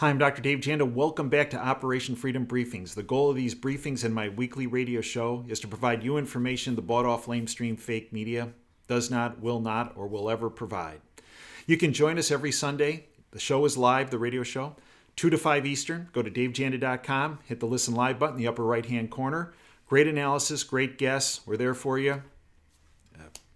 Hi, I'm Dr. Dave Janda. Welcome back to Operation Freedom Briefings. The goal of these briefings and my weekly radio show is to provide you information the bought-off lamestream fake media does not, will not, or will ever provide. You can join us every Sunday. The show is live, the radio show, 2 to 5 Eastern. Go to davejanda.com, hit the Listen Live button in the upper right-hand corner. Great analysis, great guests. We're there for you.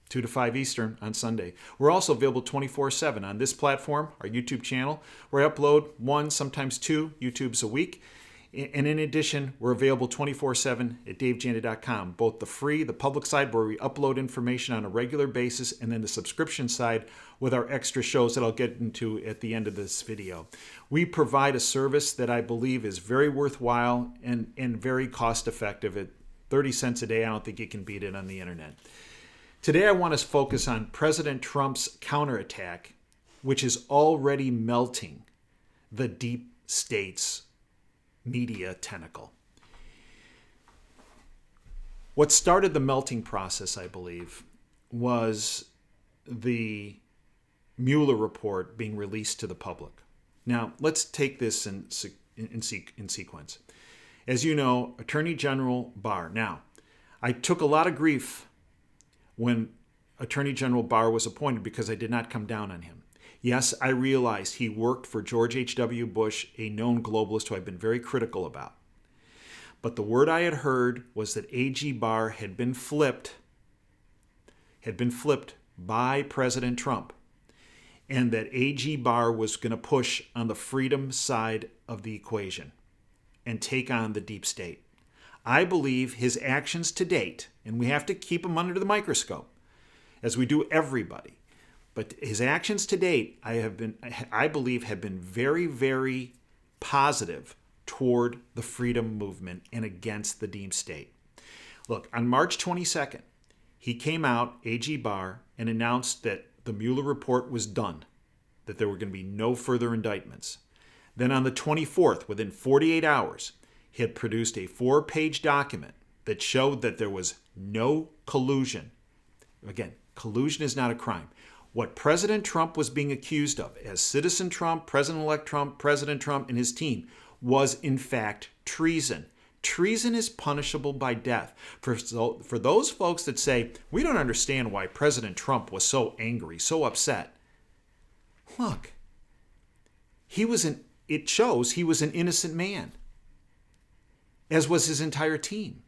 2 to 5 Eastern on Sunday. We're also available 24/7 on this platform, our YouTube channel, where I upload one, sometimes two YouTubes a week. And in addition, we're available 24/7 at davejanda.com, both the free, the public side, where we upload information on a regular basis, and then the subscription side with our extra shows that I'll get into at the end of this video. We provide a service that I believe is very worthwhile and very cost effective. At 30 cents a day, I don't think you can beat it on the internet. Today, I want to focus on President Trump's counterattack, which is already melting the deep state's media tentacle. What started the melting process, I believe, was the Mueller Report being released to the public. Now, let's take this in sequence. As you know, Attorney General Barr. Now, I took a lot of grief when Attorney General Barr was appointed because I did not come down on him. Yes, I realized he worked for George H.W. Bush, a known globalist who I've been very critical about. But the word I had heard was that A.G. Barr had been flipped by President Trump, and that A.G. Barr was going to push on the freedom side of the equation and take on the deep state. I believe his actions to date, and we have to keep him under the microscope, as we do everybody, but his actions to date, I believe, have been very, very positive toward the freedom movement and against the deep state. Look, on March 22nd, he came out, A.G. Barr, and announced that the Mueller report was done, that there were going to be no further indictments. Then on the 24th, within 48 hours, he had produced a 4-page document that showed that there was no collusion. Again, collusion is not a crime. What President Trump was being accused of as Citizen Trump, President-elect Trump, President Trump, and his team was, in fact, treason. Treason is punishable by death. For those folks that say, we don't understand why President Trump was so angry, so upset. Look, it shows he was an innocent man, as was his entire team,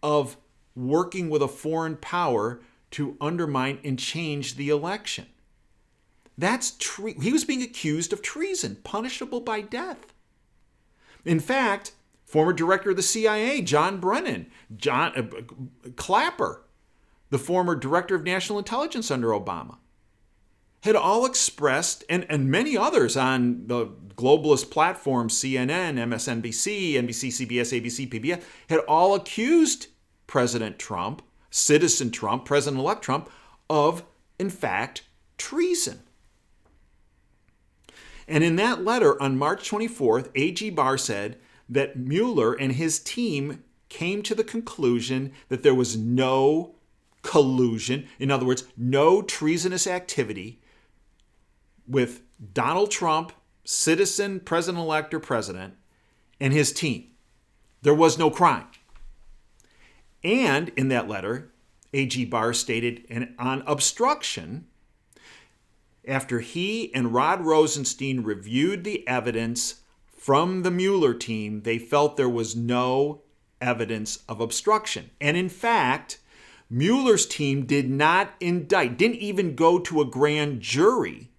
of working with a foreign power to undermine and change the election. He was being accused of treason, punishable by death. In fact, former director of the CIA, John Brennan, Clapper, the former director of national intelligence under Obama, had all expressed, and many others on the globalist platforms, CNN, MSNBC, NBC, CBS, ABC, PBS, had all accused President Trump, Citizen Trump, President-elect Trump, of, in fact, treason. And in that letter on March 24th, A.G. Barr said that Mueller and his team came to the conclusion that there was no collusion, in other words, no treasonous activity with Donald Trump, citizen, president-elect, or president, and his team. There was no crime. And in that letter, A.G. Barr stated, and on obstruction, after he and Rod Rosenstein reviewed the evidence from the Mueller team, they felt there was no evidence of obstruction. And in fact, Mueller's team did not indict, didn't even go to a grand jury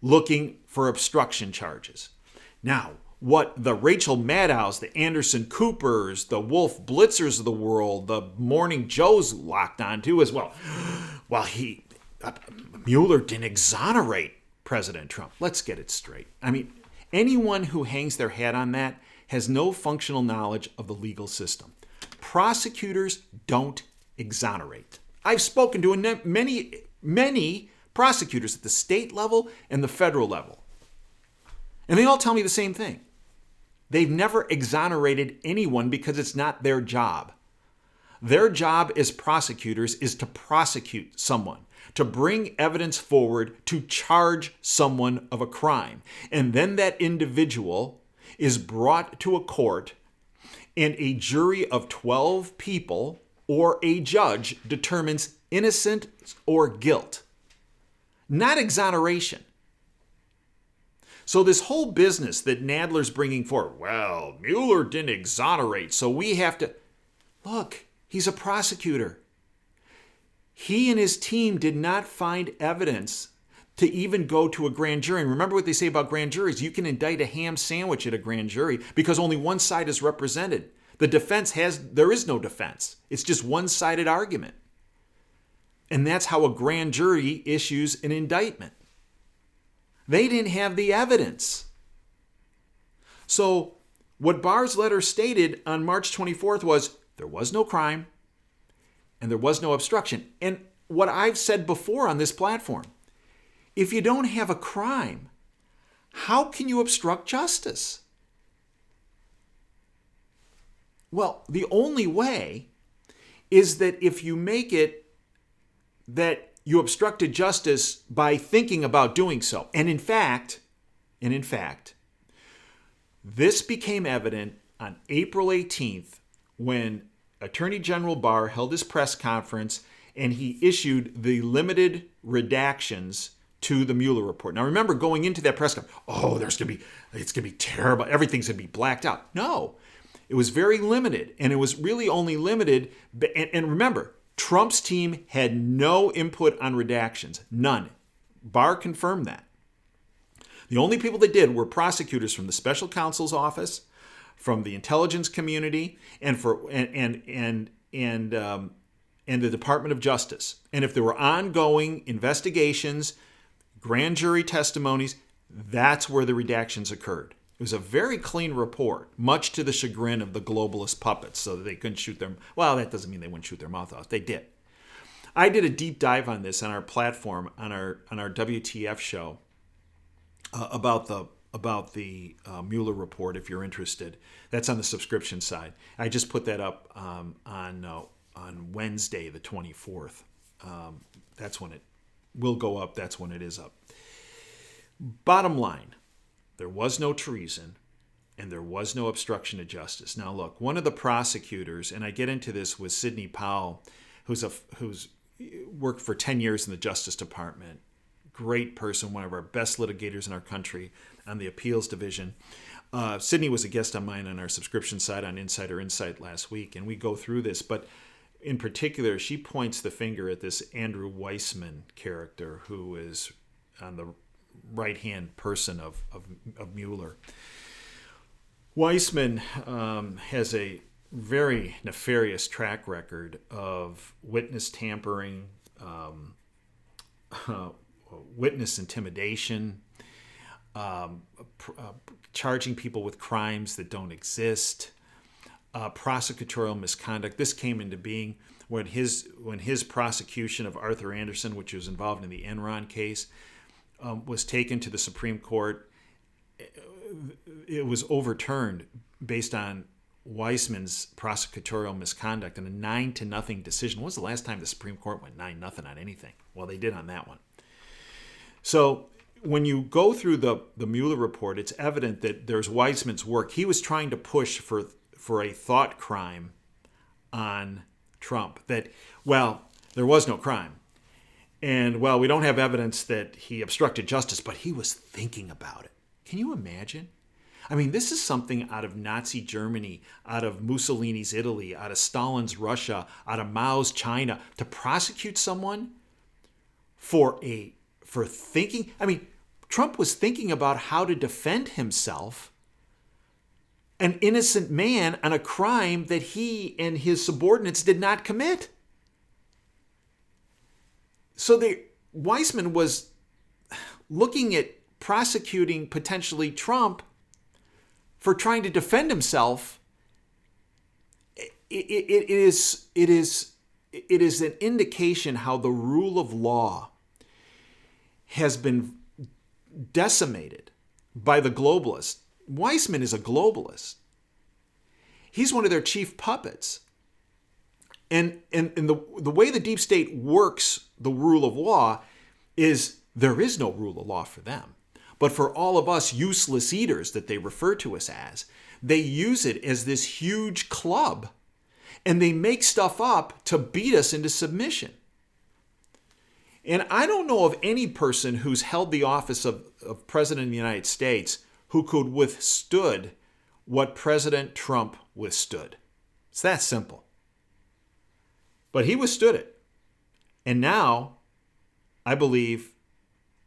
looking for obstruction charges. Now, what the Rachel Maddows, the Anderson Coopers, the Wolf Blitzers of the world, the Morning Joes locked onto as well. Well, Mueller didn't exonerate President Trump. Let's get it straight. I mean, anyone who hangs their hat on that has no functional knowledge of the legal system. Prosecutors don't exonerate. I've spoken to many prosecutors at the state level and the federal level, and they all tell me the same thing. They've never exonerated anyone because it's not their job. Their job as prosecutors is to prosecute someone, to bring evidence forward to charge someone of a crime. And then that individual is brought to a court, and a jury of 12 people or a judge determines innocence or guilt, not exoneration. So this whole business that Nadler's bringing forward, well, Mueller didn't exonerate, so we have to... Look, he's a prosecutor. He and his team did not find evidence to even go to a grand jury. And remember what they say about grand juries. You can indict a ham sandwich at a grand jury because only one side is represented. The defense there is no defense. It's just one-sided argument. And that's how a grand jury issues an indictment. They didn't have the evidence. So what Barr's letter stated on March 24th was there was no crime and there was no obstruction. And what I've said before on this platform, if you don't have a crime, how can you obstruct justice? Well, the only way is that if you make it that you obstructed justice by thinking about doing so. And in fact, this became evident on April 18th when Attorney General Barr held his press conference and he issued the limited redactions to the Mueller report. Now remember, going into that press conference, it's going to be terrible. Everything's going to be blacked out. No, it was very limited, and it was really only limited. And remember, Trump's team had no input on redactions, none. Barr confirmed that. The only people that did were prosecutors from the special counsel's office, from the intelligence community, and the Department of Justice. And if there were ongoing investigations, grand jury testimonies, that's where the redactions occurred. It was a very clean report, much to the chagrin of the globalist puppets, so that they couldn't shoot their... Well, that doesn't mean they wouldn't shoot their mouth off. They did. I did a deep dive on this on our platform, on our WTF show, about the Mueller report, if you're interested. That's on the subscription side. I just put that up on Wednesday, the 24th. That's when it will go up. That's when it is up. Bottom line, there was no treason and there was no obstruction of justice. Now, look, one of the prosecutors, and I get into this with Sidney Powell, who's worked for 10 years in the Justice Department. Great person, one of our best litigators in our country on the appeals division. Sidney was a guest on mine on our subscription side on Insider Insight last week, and we go through this. But in particular, she points the finger at this Andrew Weissman character, who is on the right-hand person of Mueller. Weissman has a very nefarious track record of witness tampering, witness intimidation, charging people with crimes that don't exist, prosecutorial misconduct. This came into being when his prosecution of Arthur Anderson, which was involved in the Enron case, was taken to the Supreme Court. It was overturned based on Weissman's prosecutorial misconduct in a 9-0 decision. When was the last time the Supreme Court went 9-0 on anything? Well, they did on that one. So when you go through the Mueller report, it's evident that there's Weissman's work. He was trying to push for a thought crime on Trump. That, well, there was no crime. And, well, we don't have evidence that he obstructed justice, but he was thinking about it. Can you imagine? I mean, this is something out of Nazi Germany, out of Mussolini's Italy, out of Stalin's Russia, out of Mao's China, to prosecute someone for thinking. I mean, Trump was thinking about how to defend himself, an innocent man, on a crime that he and his subordinates did not commit. So Weissman was looking at prosecuting potentially Trump for trying to defend himself. It is an indication how the rule of law has been decimated by the globalists. Weissman is a globalist. He's one of their chief puppets. And the way the deep state works the rule of law is there is no rule of law for them. But for all of us useless eaters that they refer to us as, they use it as this huge club. And they make stuff up to beat us into submission. And I don't know of any person who's held the office of President of the United States who could withstood what President Trump withstood. It's that simple. But he withstood it. And now, I believe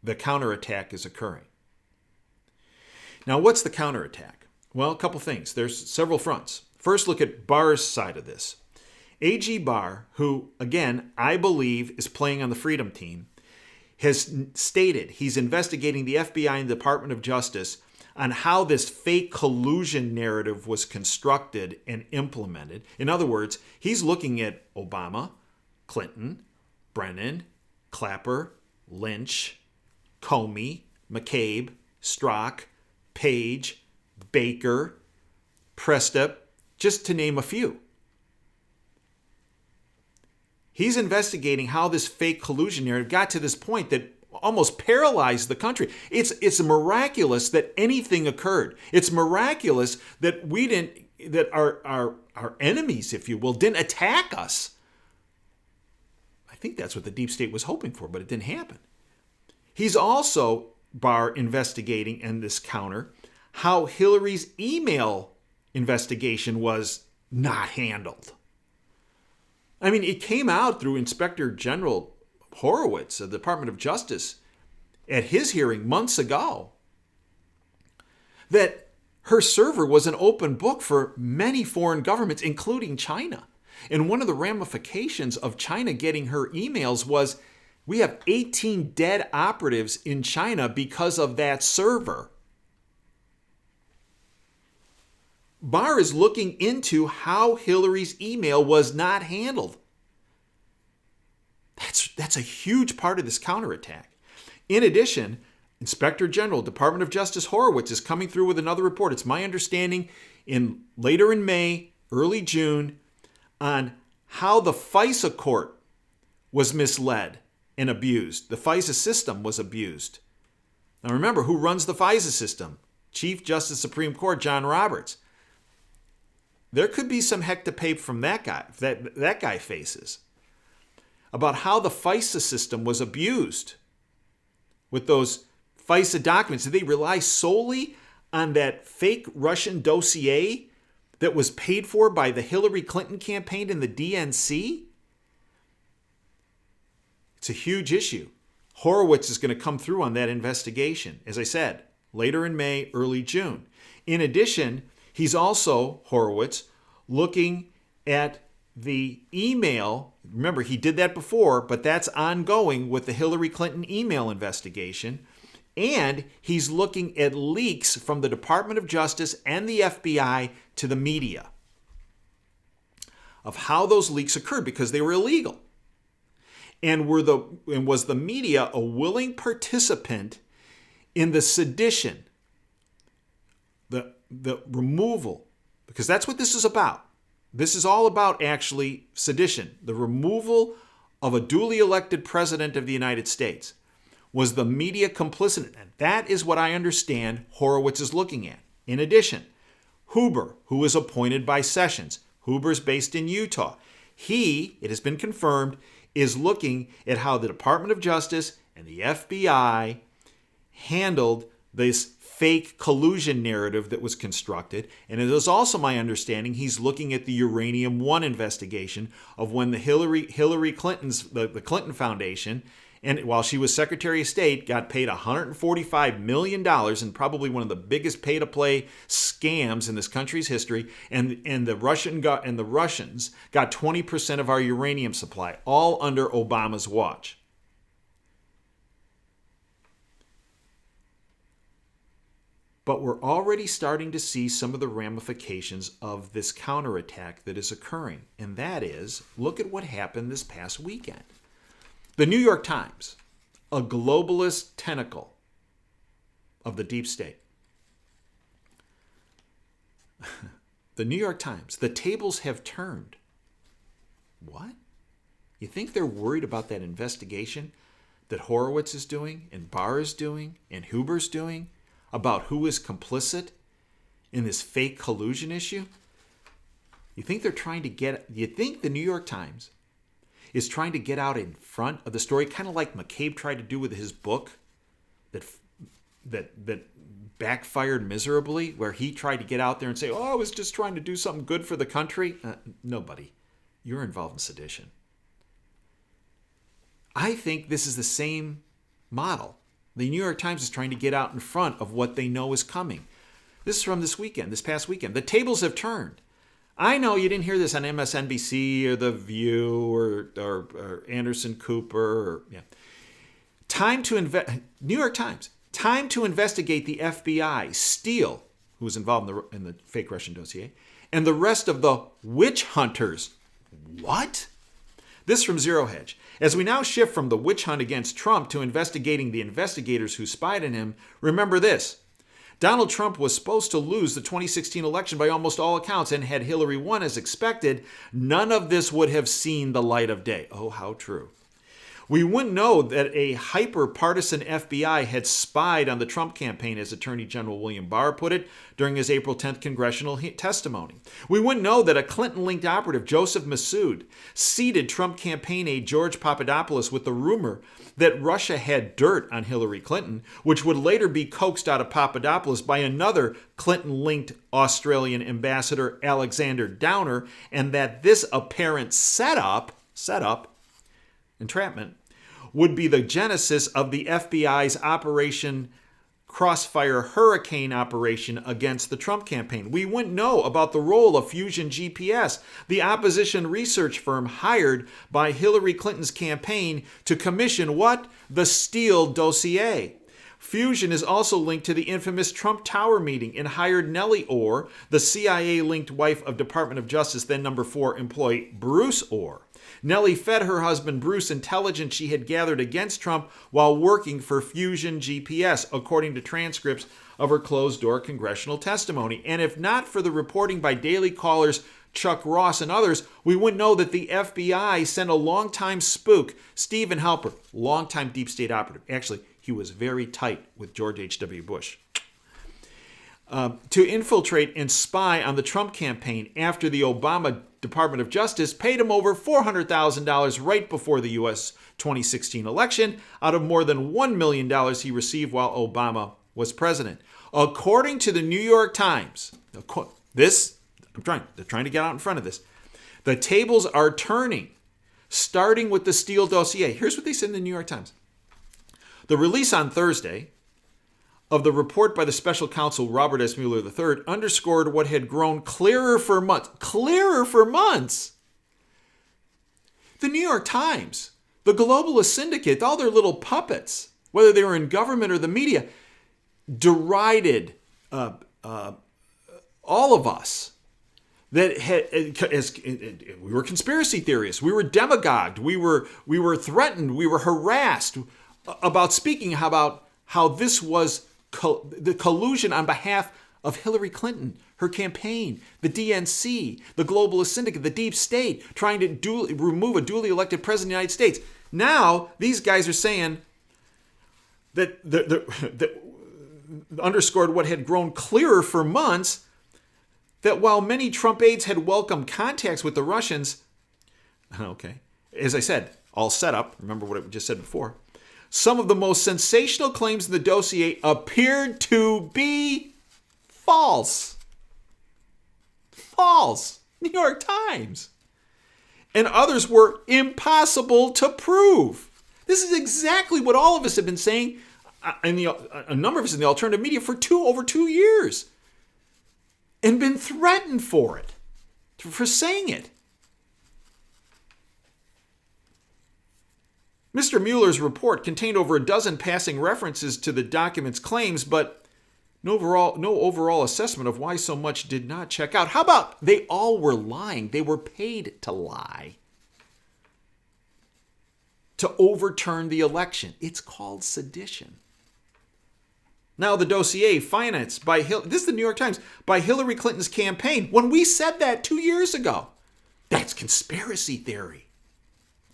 the counterattack is occurring. Now, what's the counterattack? Well, a couple things. There's several fronts. First, look at Barr's side of this. A.G. Barr, who, again, I believe is playing on the Freedom Team, has stated he's investigating the FBI and the Department of Justice on how this fake collusion narrative was constructed and implemented. In other words, he's looking at Obama, Clinton, Brennan, Clapper, Lynch, Comey, McCabe, Strzok, Page, Baker, Prestep, just to name a few. He's investigating how this fake collusion narrative got to this point that almost paralyzed the country. It's miraculous that anything occurred. It's miraculous that our enemies, if you will, didn't attack us. I think that's what the deep state was hoping for, but it didn't happen. He's also, Barr, investigating in this counter how Hillary's email investigation was not handled. I mean, it came out through Inspector General Horowitz of the Department of Justice at his hearing months ago that her server was an open book for many foreign governments, including China. And one of the ramifications of China getting her emails was we have 18 dead operatives in China because of that server. Barr is looking into how Hillary's email was not handled. That's a huge part of this counterattack. In addition, Inspector General, Department of Justice Horowitz is coming through with another report. It's my understanding later in May, early June, on how the FISA court was misled and abused. The FISA system was abused. Now remember, who runs the FISA system? Chief Justice Supreme Court John Roberts. There could be some heck to pay from that guy, that guy faces, about how the FISA system was abused with those FISA documents. Did they rely solely on that fake Russian dossier that was paid for by the Hillary Clinton campaign and the DNC? It's a huge issue. Horowitz is going to come through on that investigation, as I said, later in May, early June. In addition, he's also, Horowitz, looking at the email. Remember, he did that before, but that's ongoing with the Hillary Clinton email investigation. And he's looking at leaks from the Department of Justice and the FBI to the media of how those leaks occurred because they were illegal. And was the media a willing participant in the sedition, the removal, because that's what this is about. This is all about actually sedition, the removal of a duly elected president of the United States. Was the media complicit? And that is what I understand Horowitz is looking at. In addition, Huber, who was appointed by Sessions. Huber's based in Utah. He, it has been confirmed, is looking at how the Department of Justice and the FBI handled this fake collusion narrative that was constructed. And it is also my understanding he's looking at the Uranium One investigation of when the Hillary Clinton's, the Clinton Foundation, and while she was Secretary of State, got paid $145 million in probably one of the biggest pay-to-play scams in this country's history, and the Russians got 20% of our uranium supply, all under Obama's watch. But we're already starting to see some of the ramifications of this counterattack that is occurring, and that is, look at what happened this past weekend. The New York Times, a globalist tentacle of the deep state. The New York Times, the tables have turned. What? You think they're worried about that investigation that Horowitz is doing and Barr is doing and Huber's doing about who is complicit in this fake collusion issue? You think the New York Times is trying to get out in front of the story, kind of like McCabe tried to do with his book that backfired miserably, where he tried to get out there and say, I was just trying to do something good for the country? Nobody. You're involved in sedition. I think this is the same model. The New York Times is trying to get out in front of what they know is coming. This is from this past weekend. The tables have turned. I know you didn't hear this on MSNBC or The View or Anderson Cooper. New York Times. Time to investigate the FBI, Steele, who was involved in the fake Russian dossier, and the rest of the witch hunters. What? This from Zero Hedge. As we now shift from the witch hunt against Trump to investigating the investigators who spied on him, remember this. Donald Trump was supposed to lose the 2016 election by almost all accounts, and had Hillary won as expected, none of this would have seen the light of day. Oh, how true. We wouldn't know that a hyper-partisan FBI had spied on the Trump campaign, as Attorney General William Barr put it during his April 10th congressional testimony. We wouldn't know that a Clinton-linked operative, Joseph Massoud, seeded Trump campaign aide George Papadopoulos with the rumor that Russia had dirt on Hillary Clinton, which would later be coaxed out of Papadopoulos by another Clinton-linked Australian ambassador, Alexander Downer, and that this apparent setup, entrapment, would be the genesis of the FBI's Operation Crossfire Hurricane operation against the Trump campaign. We wouldn't know about the role of Fusion GPS, the opposition research firm hired by Hillary Clinton's campaign to commission what? The Steele dossier. Fusion is also linked to the infamous Trump Tower meeting and hired Nellie Orr, the CIA-linked wife of Department of Justice, then number 4 employee Bruce Orr. Nellie fed her husband Bruce intelligence she had gathered against Trump while working for Fusion GPS, according to transcripts of her closed-door congressional testimony. And if not for the reporting by Daily Caller's Chuck Ross and others, we wouldn't know that the FBI sent a longtime spook, Stephen Halper, longtime deep state operative. Actually, he was very tight with George H.W. Bush. To infiltrate and spy on the Trump campaign after the Obama Department of Justice paid him over $400,000 right before the U.S. 2016 election out of more than $1 million he received while Obama was president. According to the New York Times, they're trying to get out in front of this. The tables are turning, starting with the Steele dossier. Here's what they said in the New York Times. The release on Thursday of the report by the special counsel Robert S. Mueller III underscored what had grown clearer for months. Clearer for months? The New York Times, the globalist syndicate, all their little puppets, whether they were in government or the media, derided all of us. That as we were conspiracy theorists, we were demagogued, we were threatened, we were harassed about speaking about how this was the collusion on behalf of Hillary Clinton, her campaign, the DNC, the globalist syndicate, the deep state, trying to remove a duly elected president of the United States. Now, these guys are saying that underscored what had grown clearer for months, that while many Trump aides had welcomed contacts with the Russians, as I said, all set up, remember what I just said before, some of the most sensational claims in the dossier appeared to be false. False. New York Times. And others were impossible to prove. This is exactly what all of us have been saying, a number of us in the alternative media, for over 2 years. And been threatened for it, for saying it. Mr. Mueller's report contained over a dozen passing references to the document's claims, but no overall assessment of why so much did not check out. How about they all were lying? They were paid to lie, to overturn the election. It's called sedition. Now the dossier financed by this is the New York Times, by Hillary Clinton's campaign, when we said that 2 years ago. That's conspiracy theory.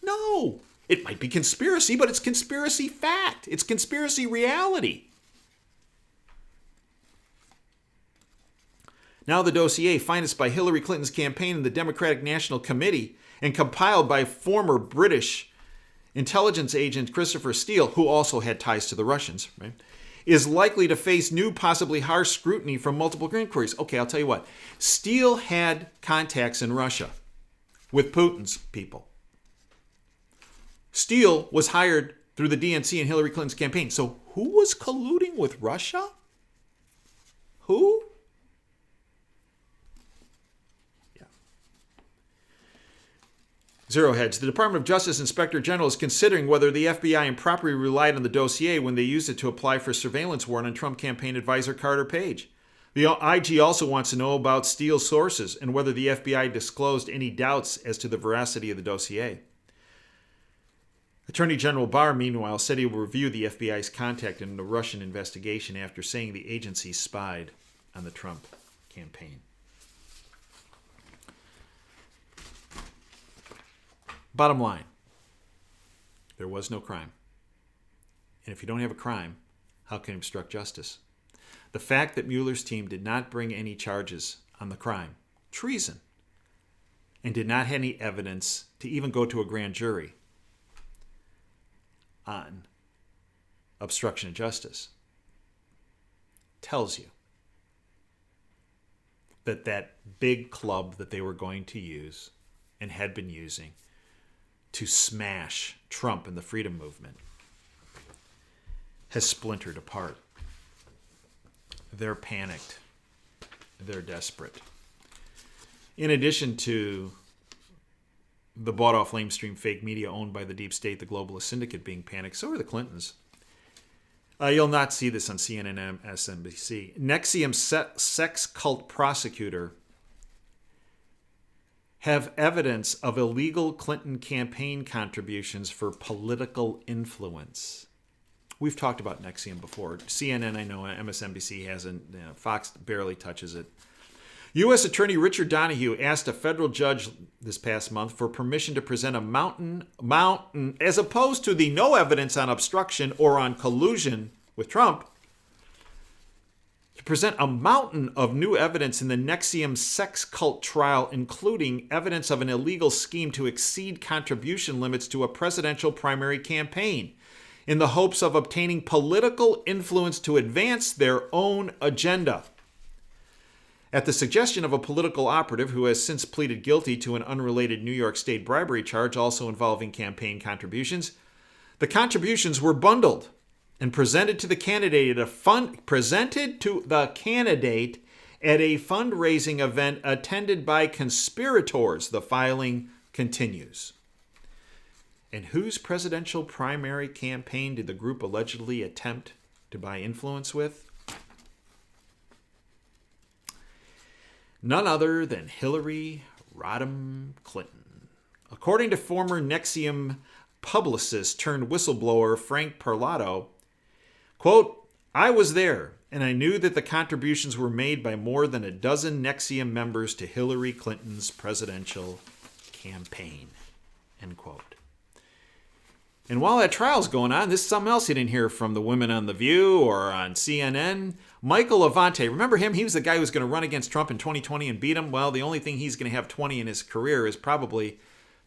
No, it might be conspiracy, but it's conspiracy fact. It's conspiracy reality. Now the dossier, financed by Hillary Clinton's campaign and the Democratic National Committee, and compiled by former British intelligence agent Christopher Steele, who also had ties to the Russians, right, is likely to face new, possibly harsh scrutiny from multiple inquiries. Okay, I'll tell you what. Steele had contacts in Russia with Putin's people. Steele was hired through the DNC and Hillary Clinton's campaign. So who was colluding with Russia? Who? Zero Hedge. The Department of Justice Inspector General is considering whether the FBI improperly relied on the dossier when they used it to apply for a surveillance warrant on Trump campaign advisor Carter Page. The IG also wants to know about Steele's sources and whether the FBI disclosed any doubts as to the veracity of the dossier. Attorney General Barr, meanwhile, said he will review the FBI's contact in the Russian investigation after saying the agency spied on the Trump campaign. Bottom line, there was no crime. And if you don't have a crime, how can you obstruct justice? The fact that Mueller's team did not bring any charges on the crime, treason, and did not have any evidence to even go to a grand jury on obstruction of justice, tells you that that big club that they were going to use and had been using to smash Trump and the freedom movement has splintered apart. They're panicked. They're desperate. In addition to the bought-off lamestream fake media owned by the deep state, the globalist syndicate being panicked, so are the Clintons. You'll not see this on CNN and MSNBC. NXIVM sex cult prosecutor have evidence of illegal Clinton campaign contributions for political influence. We've talked about NXIVM before. CNN, I know, MSNBC hasn't. Fox barely touches it. U.S. Attorney Richard Donahue asked a federal judge this past month for permission to present a mountain, as opposed to the no evidence on obstruction or on collusion with Trump, to present a mountain of new evidence in the NXIVM sex cult trial, including evidence of an illegal scheme to exceed contribution limits to a presidential primary campaign in the hopes of obtaining political influence to advance their own agenda. At the suggestion of a political operative who has since pleaded guilty to an unrelated New York State bribery charge also involving campaign contributions, the contributions were bundled and presented to the candidate at a fundraising event attended by conspirators. The filing continues. And whose presidential primary campaign did the group allegedly attempt to buy influence with? None other than Hillary Rodham Clinton. According to former NXIVM publicist turned whistleblower Frank Perlato, quote, "I was there, and I knew that the contributions were made by more than a dozen NXIVM members to Hillary Clinton's presidential campaign," end quote. And while that trial's going on, this is something else you didn't hear from the women on The View or on CNN. Michael Levante, remember him? He was the guy who was going to run against Trump in 2020 and beat him. Well, the only thing he's going to have 20 in his career is probably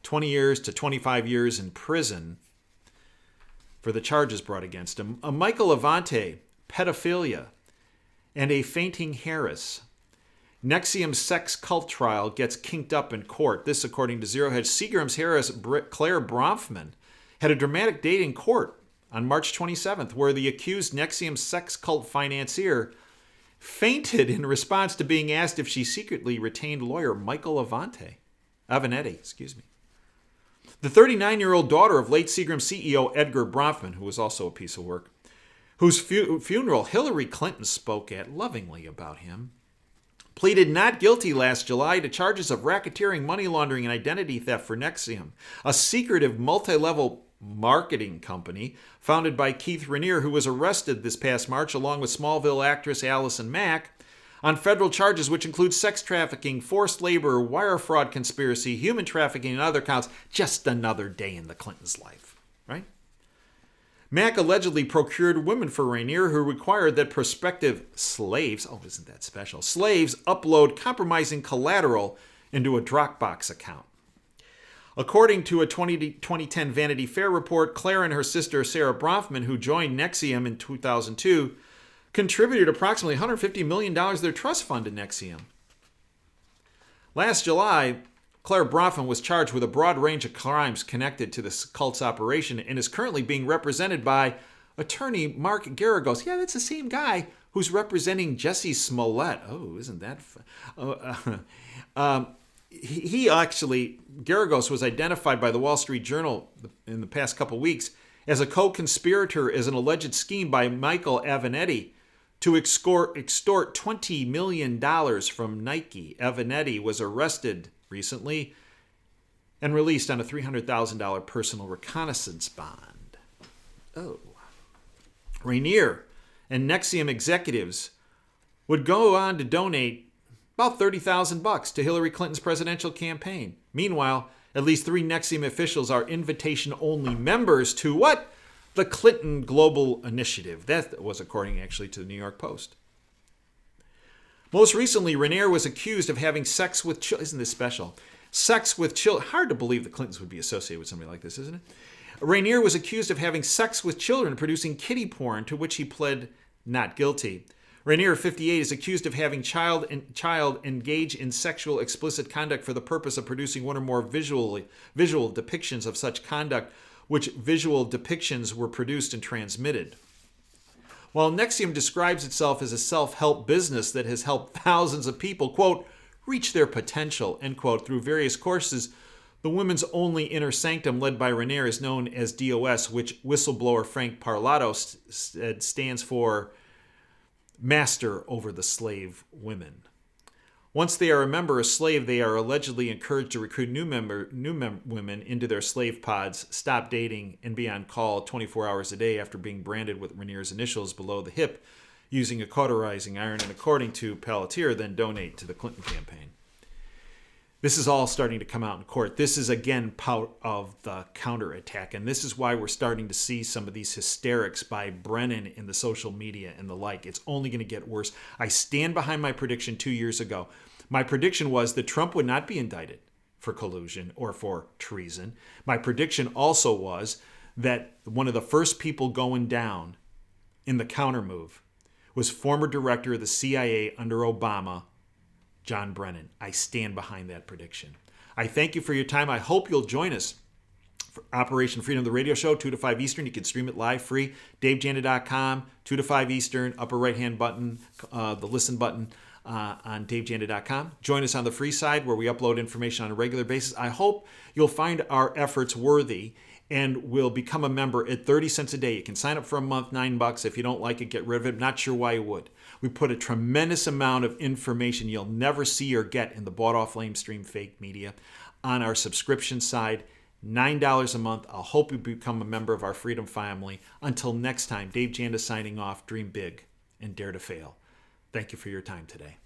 20 years to 25 years in prison for the charges brought against him. Michael Levante, pedophilia, and a fainting Harris. NXIVM sex cult trial gets kinked up in court. This, according to Zero Hedge. Seagram's Harris, Claire Bronfman, had a dramatic day in court on March 27th, where the accused NXIVM sex cult financier fainted in response to being asked if she secretly retained lawyer Michael Avenatti. The 39-year-old daughter of late Seagram CEO Edgar Bronfman, who was also a piece of work, whose funeral Hillary Clinton spoke at lovingly about him, pleaded not guilty last July to charges of racketeering, money laundering, and identity theft for NXIVM, a secretive multi-level marketing company founded by Keith Raniere, who was arrested this past March along with Smallville actress Allison Mack on federal charges which include sex trafficking, forced labor, wire fraud conspiracy, human trafficking, and other counts. Just another day in the Clintons' life, right? Mack allegedly procured women for Rainier who required that prospective slaves, oh, isn't that special, slaves upload compromising collateral into a Dropbox account. According to a 2010 Vanity Fair report, Claire and her sister Sarah Bronfman, who joined NXIVM in 2002, contributed approximately $150 million of their trust fund to NXIVM. Last July, Claire Bronfman was charged with a broad range of crimes connected to this cult's operation and is currently being represented by attorney Mark Garagos. Yeah, that's the same guy who's representing Jussie Smollett. Oh, isn't that fun? He actually, Garagos was identified by the Wall Street Journal in the past couple weeks as a co-conspirator as an alleged scheme by Michael Avenatti to extort $20 million from Nike. Avenatti was arrested recently and released on a $300,000 personal reconnaissance bond. Oh. Rainier and NXIVM executives would go on to donate about $30,000 to Hillary Clinton's presidential campaign. Meanwhile, at least 3 NXIVM officials are invitation-only members to what? The Clinton Global Initiative. That was according actually to the New York Post. Most recently, Rainier was accused of having sex with children. Isn't this special? Sex with children. Hard to believe the Clintons would be associated with somebody like this, isn't it? Rainier was accused of having sex with children, producing kiddie porn, to which he pled not guilty. Rainier, 58, is accused of having child engage in sexual explicit conduct for the purpose of producing one or more visual depictions of such conduct, which visual depictions were produced and transmitted. While NXIVM describes itself as a self-help business that has helped thousands of people, quote, reach their potential, end quote, through various courses, the women's only inner sanctum led by Rainier is known as DOS, which whistleblower Frank Parlato stands for Master over the Slave Women. Once they are a member or slave, they are allegedly encouraged to recruit new women into their slave pods, stop dating, and be on call 24 hours a day after being branded with Rainier's initials below the hip, using a cauterizing iron, and according to Pelletier, then donate to the Clinton campaign. This is all starting to come out in court. This is, again, part of the counterattack. And this is why we're starting to see some of these hysterics by Brennan in the social media and the like. It's only going to get worse. I stand behind my prediction 2 years ago. My prediction was that Trump would not be indicted for collusion or for treason. My prediction also was that one of the first people going down in the countermove was former director of the CIA under Obama, John Brennan. I stand behind that prediction. I thank you for your time. I hope you'll join us for Operation Freedom, the radio show, 2 to 5 Eastern. You can stream it live free. DaveJanda.com, 2 to 5 Eastern, upper right-hand button, the listen button on DaveJanda.com. Join us on the free side where we upload information on a regular basis. I hope you'll find our efforts worthy and will become a member at 30 cents a day. You can sign up for a month, $9. If you don't like it, get rid of it. Not sure why you would. We put a tremendous amount of information you'll never see or get in the bought-off lamestream fake media on our subscription side. $9 a month. I'll hope you become a member of our Freedom family. Until next time, Dave Janda signing off. Dream big and dare to fail. Thank you for your time today.